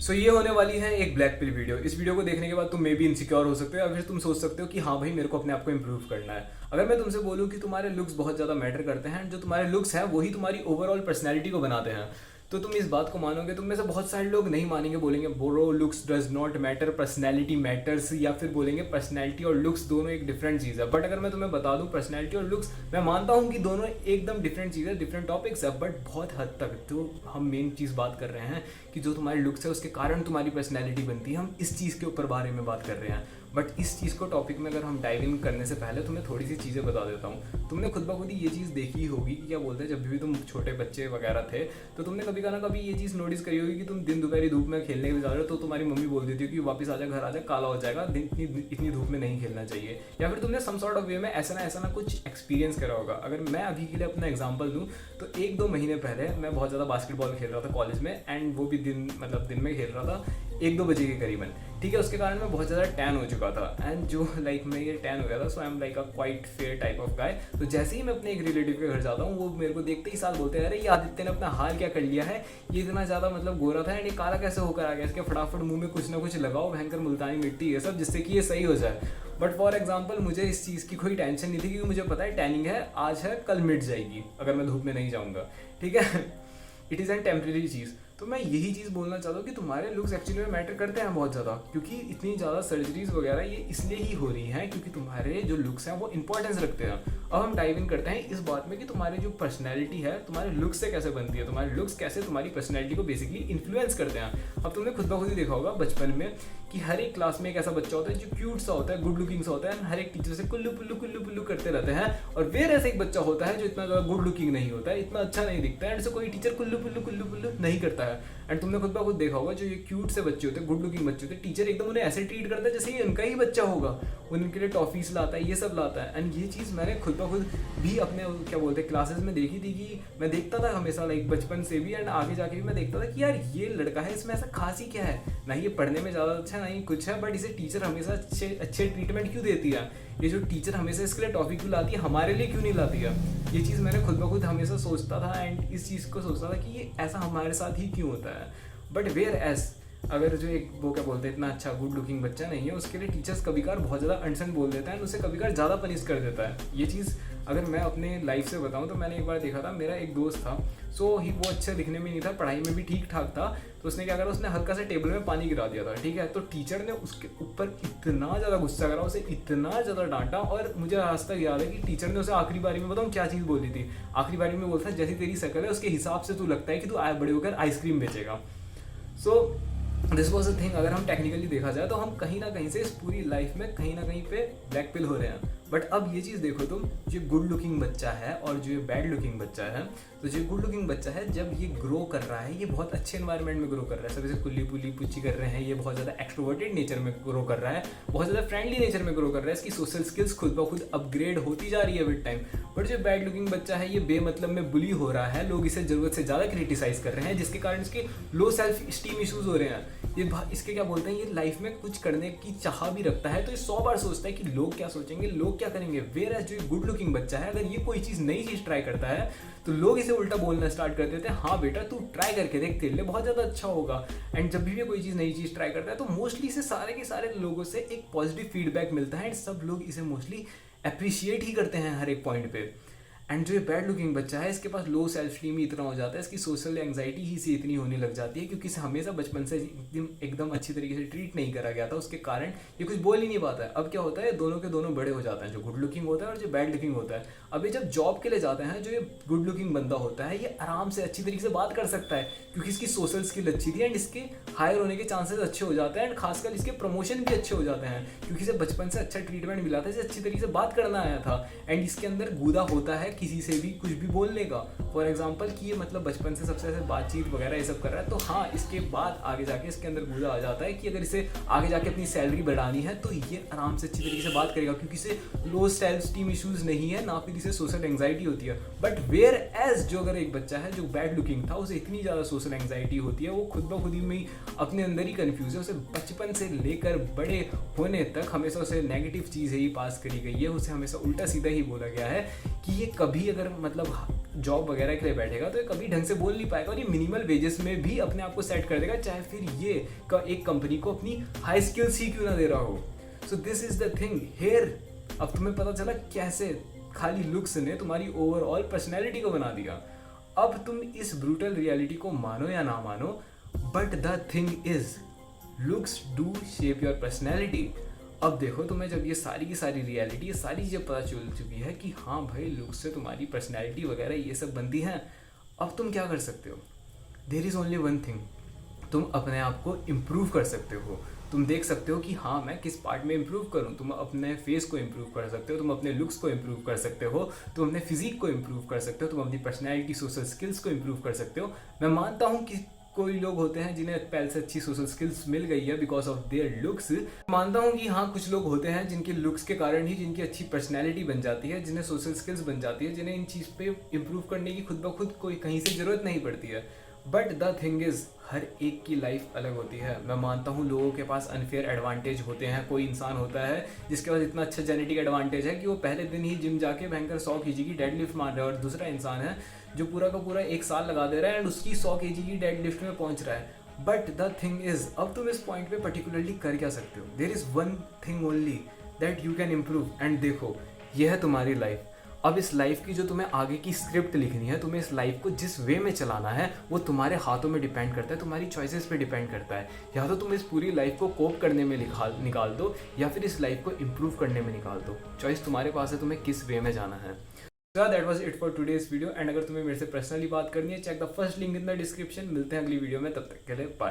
सो ये होने वाली है एक ब्लैक पिल वीडियो। इस वीडियो को देखने के बाद तुम मे भी इनसिक्योर हो सकते हो या फिर तुम सोच सकते हो कि हाँ भाई मेरे को अपने आप को इम्प्रूव करना है। अगर मैं तुमसे बोलूँ कि तुम्हारे लुक्स बहुत ज़्यादा मैटर करते हैं, जो तुम्हारे लुक्स हैं वही तुम्हारी ओवरऑल पर्सनैलिटी को बनाते हैं, तो तुम इस बात को मानोगे। तुम में से बहुत सारे लोग नहीं मानेंगे, बोलेंगे bro looks does not matter, personality matters, या फिर बोलेंगे पर्सनैलिटी और लुक्स दोनों एक डिफरेंट चीज़ है। बट अगर मैं तुम्हें बता दूं पर्सनैलिटी और लुक्स, मैं मानता हूं कि दोनों एकदम डिफरेंट चीज़ है, डिफरेंट टॉपिक्स है। बट बहुत हद तक जो हम मेन चीज़ बात कर रहे हैं कि जो तुम्हारे लुक्स है उसके कारण तुम्हारी पर्सनैलिटी बनती है, हम इस चीज़ के ऊपर बारे में बात कर रहे हैं। बट इस चीज़ को टॉपिक में अगर हम डाइव इन करने से पहले तुम्हें थोड़ी सी चीज़ें बता देता हूँ। तुमने खुद ब खुद ही ये चीज़ देखी होगी कि क्या बोलते हैं, जब भी तुम छोटे बच्चे वगैरह थे तो तुमने कभी ना कभी ये चीज़ नोटिस करी होगी कि तुम दिन दोपहर धूप में खेलने के लिए जा रहे हो तो तुम्हारी मम्मी बोल देती है कि वापस आ जा, घर आ जा, काला हो जाएगा, इतनी धूप में नहीं खेलना चाहिए। या फिर तुमने सम सॉर्ट ऑफ वे में ऐसा ना कुछ एक्सपीरियंस करा होगा। अगर मैं अभी के लिए अपना एग्जाम्पल दूँ तो 1-2 महीने पहले मैं बहुत ज़्यादा बास्केटबॉल खेल रहा था कॉलेज में, एंड वो भी दिन में खेल रहा था 1-2 बजे के करीबन। ठीक है, उसके कारण मैं बहुत ज़्यादा टैन हो चुका था, एंड जो लाइक मैं ये टैन हो गया था, so I am like a quite fair type of guy. तो जैसे ही मैं अपने एक रिलेटिव के घर जाता हूँ, वो मेरे को देखते ही साल बोलते हैं, अरे ये आदित्य ने अपना हाल क्या कर लिया है, ये इतना ज़्यादा मतलब गोरा था एंड ये काला कैसे होकर आ गया, इसके फटाफट मुंह में कुछ ना कुछ लगाओ, भयंकर मुल्तानी मिट्टी ये सब, जिससे कि ये सही हो जाए। बट फॉर एग्जाम्पल मुझे इस चीज़ की कोई टेंशन नहीं थी, क्योंकि मुझे पता है टैनिंग है, आज है कल मिट जाएगी अगर मैं धूप में नहीं जाऊँगा। ठीक है, इट इज़ एन टेम्प्रेरी चीज़। तो मैं यही चीज़ बोलना चाहता हूँ कि तुम्हारे लुक्स एक्चुअली में मैटर करते हैं बहुत ज़्यादा, क्योंकि इतनी ज़्यादा सर्जरीज वगैरह ये इसलिए ही हो रही हैं क्योंकि तुम्हारे जो लुक्स हैं वो इंपॉर्टेंस रखते हैं। अब हम डाइव इन करते हैं इस बात में कि तुम्हारी जो पर्सनैलिटी है तुम्हारे लुक्स से कैसे बनती है, तुम्हारे लुक्स कैसे तुम्हारी पर्सनैलिटी को बेसिकली इन्फ्लुएंस करते हैं। अब तुमने खुद ब खुद ही देखा होगा बचपन में कि हर एक क्लास में एक ऐसा बच्चा होता है जो क्यूट सा होता है, गुड लुकिंग सा होता है, हर एक टीचर से कुल्लू पुल्लू करते रहते हैं। और फिर ऐसा एक बच्चा होता है जो इतना ज़्यादा गुड लुकिंग नहीं होता है, इतना अच्छा नहीं दिखता है, एंड से कोई टीचर कुल्लू पुल्लू नहीं करता है। एंड तुमने खुद ब खुद देखा होगा जो ये क्यूट से बच्चे होते हैं, गुड लुकिंग बच्चे होते हैं, टीचर एकदम उन्हें ऐसे ट्रीट करता है जैसे ये उनका ही बच्चा होगा, उनके लिए टॉफीज लाता है, ये सब लाता है। एंड ये चीज़ मैंने खुद ब खुद भी अपने क्या बोलते हैं क्लासेस में देखी थी, कि मैं देखता था हमेशा लाइक बचपन से भी, एंड आगे जाके भी मैं देखता था कि यार ये लड़का है, इसमें ऐसा खास ही क्या है, ना ये पढ़ने में ज़्यादा अच्छा ना ही कुछ है, बट इसे टीचर हमेशा अच्छे ट्रीटमेंट क्यों देती है, ये जो टीचर हमेशा इसके लिए टॉफी क्यों लाती है, हमारे लिए क्यों नहीं लाती है। ये चीज़ मैंने खुद ब खुद हमेशा सोचता था, एंड इस चीज़ को सोचता था कि ये ऐसा हमारे साथ ही क्यों होता है। बट वेयर एज अगर जो एक वो क्या बोलते हैं इतना अच्छा गुड लुकिंग बच्चा नहीं है, उसके लिए टीचर्स कभी कभार बहुत ज़्यादा अनसन बोल देता है, उसे कभी कभार ज़्यादा पनिश कर देता है। ये चीज़ अगर मैं अपने लाइफ से बताऊं तो मैंने एक बार देखा था, मेरा एक दोस्त था, सो ही वो अच्छा दिखने में नहीं था, पढ़ाई में भी ठीक ठाक था, तो उसने क्या करा, उसने हल्का सा टेबल में पानी गिरा दिया था। ठीक है, तो टीचर ने उसके ऊपर इतना ज़्यादा गुस्सा करा, उसे इतना ज़्यादा डांटा, और मुझे आज तक याद है कि टीचर ने उसे आखिरी बारी में बताऊँ क्या चीज़ बोली थी। आखिरी बारी में बोलता है, जैसी तेरी शक्ल है उसके हिसाब से तू लगता है कि तू बड़े होकर आइसक्रीम बेचेगा। So this was a thing. अगर हम टेक्निकली देखा जाए तो हम कहीं ना कहीं से इस पूरी लाइफ में कहीं ना कहीं पे ब्लैक पिल हो रहे हैं। बट अब ये चीज़ देखो तुम, जो गुड लुकिंग बच्चा है और जो बैड लुकिंग बच्चा है, तो जो गुड लुकिंग बच्चा है जब ये ग्रो कर रहा है, ये बहुत अच्छे एनवायरनमेंट में ग्रो कर रहा है, सब इसे कुल्ली पुल्ली पुच्ची कर रहे हैं, ये बहुत ज़्यादा एक्सट्रोवर्टेड नेचर में ग्रो कर रहा है, बहुत ज़्यादा फ्रेंडली नेचर में ग्रो कर रहा है, इसकी सोशल स्किल्स खुद ब खुद अपग्रेड होती जा रही है विद टाइम। बट जो बैड लुकिंग बच्चा है ये बेमतलब में बुली हो रहा है, लोग इसे ज़रूरत से ज़्यादा क्रिटिसाइज कर रहे हैं, जिसके कारण इसके लो सेल्फ स्टीम इशूज़ हो रहे हैं। ये इसके क्या बोलते हैं, ये लाइफ में कुछ करने की चाह भी रखता है, तो ये 100 बार सोचता है कि लोग क्या सोचेंगे, लोग क्या करेंगे। वेयर एज जो गुड लुकिंग बच्चा है, अगर ये कोई चीज़ नई चीज़ ट्राई करता है तो लोग इसे उल्टा बोलना स्टार्ट कर देते हैं, हाँ बेटा तू ट्राई करके देख, तेरे लिए बहुत ज़्यादा अच्छा होगा। एंड जब भी कोई चीज़ नई चीज़ ट्राई करता है तो मोस्टली इसे सारे के सारे लोगों से एक पॉजिटिव फीडबैक मिलता है, एंड सब लोग इसे मोस्टली अप्रिशिएट ही करते हैं हर एक पॉइंट पे। एंड जो ये बैड लुकिंग बच्चा है, इसके पास लो सेल्फ स्टीम ही इतना हो जाता है, इसकी सोशल एंग्जाइटी ही से इतनी होने लग जाती है, क्योंकि इसे हमेशा बचपन से एकदम अच्छी तरीके से ट्रीट नहीं करा गया था, उसके कारण ये कुछ बोल ही नहीं पाता है। अब क्या होता है, दोनों के दोनों बड़े हो जाते हैं, जो गुड लुकिंग होता है और जो बैड लुकिंग होता है। अब ये जब जॉब के लिए जाते हैं, जो ये गुड लुकिंग बंदा होता है ये आराम से अच्छी तरीके से बात कर सकता है, क्योंकि इसकी सोशल स्किल अच्छी थी, एंड इसके हायर होने के चांसेस अच्छे हो जाते हैं, एंड खासकर इसके प्रमोशन भी अच्छे हो जाते हैं, क्योंकि इसे बचपन से अच्छा ट्रीटमेंट मिला था, इसे अच्छी तरीके से बात करना आया था, एंड इसके अंदर गूदा होता है किसी से भी कुछ भी बोलने का। फॉर एग्जाम्पल कि ये मतलब बचपन से सबसे ऐसे बातचीत वगैरह ये सब कर रहा है, तो हाँ इसके बाद आगे जाके इसके अंदर गूदा आ जाता है कि अगर इसे आगे जाके अपनी सैलरी बढ़ानी है तो ये आराम से अच्छी तरीके से बात करेगा, क्योंकि इसे लो सेल्फ स्टीम इशूज़ नहीं है, ना फिर इसे सोशल एंग्जाइटी होती है। बट वेयर एज जो अगर एक बच्चा है जो बैड लुकिंग था, उसे इतनी ज़्यादा सोशल एंग्जाइटी होती है, वो खुद ब खुद ही में अपने अंदर ही कन्फ्यूज है, उसे बचपन से लेकर बड़े होने तक हमेशा उसे नेगेटिव चीज़ ही पास करी गई है, उसे हमेशा उल्टा सीधा ही बोला गया है कि ये कभी अगर मतलब जॉब वगैरह के लिए बैठेगा तो ये कभी ढंग से बोल नहीं पाएगा, और ये मिनिमल वेजेस में भी अपने आप को सेट कर देगा, चाहे फिर ये एक कंपनी को अपनी हाई स्किल्स ही क्यों ना दे रहा हो। So this is the thing here. अब तुम्हें पता चला कैसे खाली लुक्स ने तुम्हारी ओवरऑल पर्सनैलिटी को बना दिया। अब तुम इस ब्रूटल रियलिटी को मानो या ना मानो, but the thing is looks do shape your personality. अब देखो, तुम्हें जब ये सारी की सारी रियलिटी, ये सारी चीज़ें पता चल चुकी है कि हाँ भाई लुक्स से तुम्हारी पर्सनैलिटी वगैरह ये सब बनती हैं, अब तुम क्या कर सकते हो? There is only one thing, तुम अपने आप को इम्प्रूव कर सकते हो। तुम देख सकते हो कि हाँ मैं किस पार्ट में इम्प्रूव करूँ। तुम अपने फेस को इम्प्रूव कर सकते हो, तुम अपने लुक्स को इम्प्रूव कर सकते हो, तुम अपने फिजिक को इम्प्रूव कर सकते हो, तुम अपनी पर्सनैलिटी, सोशल स्किल्स को इम्प्रूव कर सकते हो। मैं मानता हूँ कि कोई लोग होते हैं जिन्हें पहले से अच्छी सोशल स्किल्स मिल गई है बिकॉज ऑफ देयर लुक्स। मानता हूँ कि हाँ कुछ लोग होते हैं जिनके लुक्स के कारण ही जिनकी अच्छी पर्सनैलिटी बन जाती है, जिन्हें सोशल स्किल्स बन जाती है, जिन्हें इन चीज़ पे इम्प्रूव करने की खुद ब खुद कोई कहीं से ज़रूरत नहीं पड़ती है। But the thing is her एक की लाइफ अलग होती है। मैं मानता हूँ लोगों के पास अनफेयर एडवांटेज होते हैं। कोई इंसान होता है जिसके पास इतना अच्छा जेनेटिक एडवांटेज है कि वो पहले दिन ही जिम जाके भयंकर 100 kg की डेडलिफ्ट मार रहा है, और दूसरा इंसान है जो पूरा का पूरा 1 साल लगा दे रहा है एंड उसकी 100 kg की डेडलिफ्ट में पहुंच रहा है। बट द थिंग इज, अब तुम इस पॉइंट पे पर्टिकुलरली कर क्या सकते हो? There is one thing only that you can improve. And देखो, यह है तुम्हारी लाइफ। अब इस लाइफ की जो तुम्हें आगे की स्क्रिप्ट लिखनी है, तुम्हें इस लाइफ को जिस वे में चलाना है, वो तुम्हारे हाथों में डिपेंड करता है, तुम्हारी चॉइसेस पे डिपेंड करता है। या तो तुम इस पूरी लाइफ को कोप करने में निकाल दो, या फिर इस लाइफ को इम्प्रूव करने में निकाल दो। चॉइस तुम्हारे पास है, तुम्हें किस वे में जाना है। That was it for today's video. And अगर तुम्हें मेरे से पर्सनली बात करनी है, check the first link in the description. मिलते हैं अगली वीडियो में, तब तक के लिए बाय।